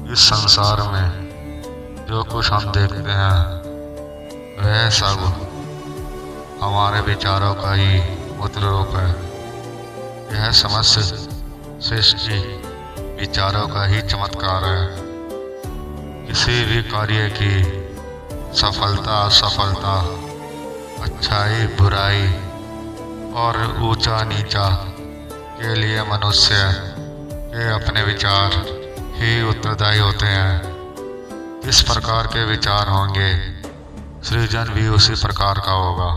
इस संसार में जो कुछ हम देखते हैं वह सब हमारे विचारों का ही मूर्त रूप है। यह समस्त सृष्टि विचारों का ही चमत्कार है। किसी भी कार्य की सफलता असफलता, अच्छाई बुराई और ऊंचा नीचा के लिए मनुष्य के अपने विचार ही उत्तरदायी होते हैं। किस प्रकार के विचार होंगे, सृजन भी उसी प्रकार का होगा।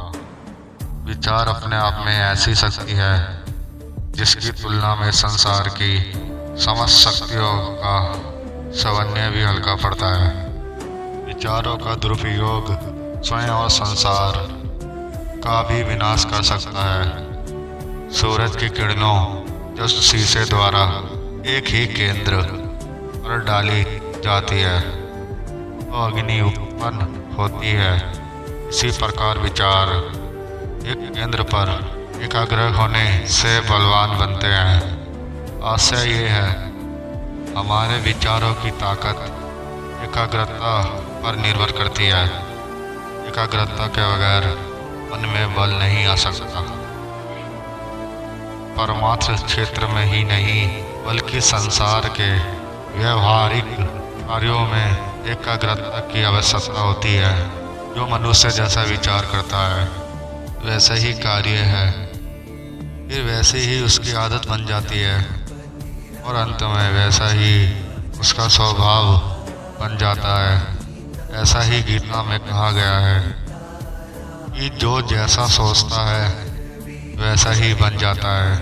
विचार अपने आप में ऐसी शक्ति है जिसकी तुलना में संसार की समस्त शक्तियों का सवन्य भी हल्का पड़ता है। विचारों का दुरुपयोग स्वयं और संसार का भी विनाश कर सकता है। सूरज की किरणों जो शीशे द्वारा एक ही केंद्र पर डाली जाती है तो अग्नि उत्पन्न होती है। इसी प्रकार विचार एक केंद्र पर एकाग्र होने से बलवान बनते हैं। आशय ये है, हमारे विचारों की ताकत एकाग्रता पर निर्भर करती है। एकाग्रता के बगैर मन में बल नहीं आ सकता। परमार्थ क्षेत्र में ही नहीं बल्कि संसार के व्यवहारिक कार्यों में एकाग्रता की आवश्यकता होती है। जो मनुष्य जैसा विचार करता है वैसा ही कार्य है, फिर वैसे ही उसकी आदत बन जाती है और अंत में वैसा ही उसका स्वभाव बन जाता है। ऐसा ही गीता में कहा गया है कि जो जैसा सोचता है वैसा ही बन जाता है।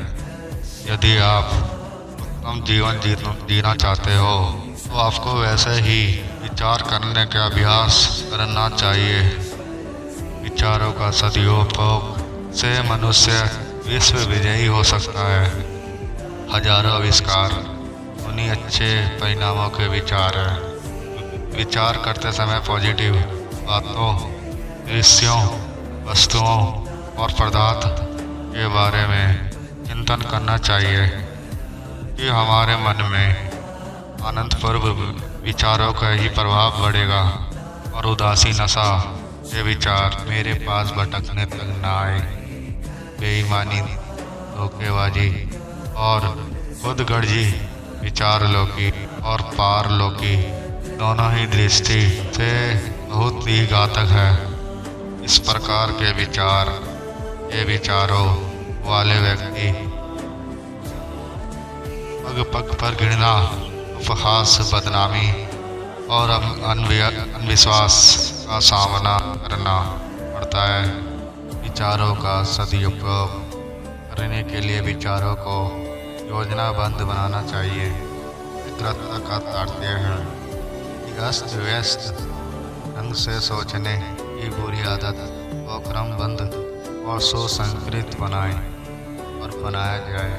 यदि आप उत्तम जीवन जीना चाहते हो तो आपको वैसे ही विचार करने का अभ्यास करना चाहिए। विचारों का सदुपयोग से मनुष्य विश्व विजयी हो सकता है। हजारों आविष्कार उन्हीं अच्छे परिणामों के विचार हैं। विचार करते समय पॉजिटिव बातों, दृश्यों, वस्तुओं और पदार्थ के बारे में चिंतन करना चाहिए कि हमारे मन में आनंदपूर्व विचारों का ही प्रभाव बढ़ेगा और उदासी नशा के विचार मेरे पास भटकने तक न आए। बेईमानी, धोखेबाजी और खुदगर्जी विचार लौकी और पारलौकी दोनों ही दृष्टि से बहुत ही घातक है। इस प्रकार के विचारों वाले व्यक्ति पग पग पर घृणा, उपहास, बदनामी और अंधविश्वास का सामना करना पड़ता है। विचारों का सदुपयोग करने के लिए विचारों को योजनाबद्ध बनाना चाहिए। एकाग्रता का तात्पर्य है कि अस्त व्यस्त ढंग से सोचने की बुरी आदत को क्रमबद्ध और सुसंस्कृत बनाया जाए।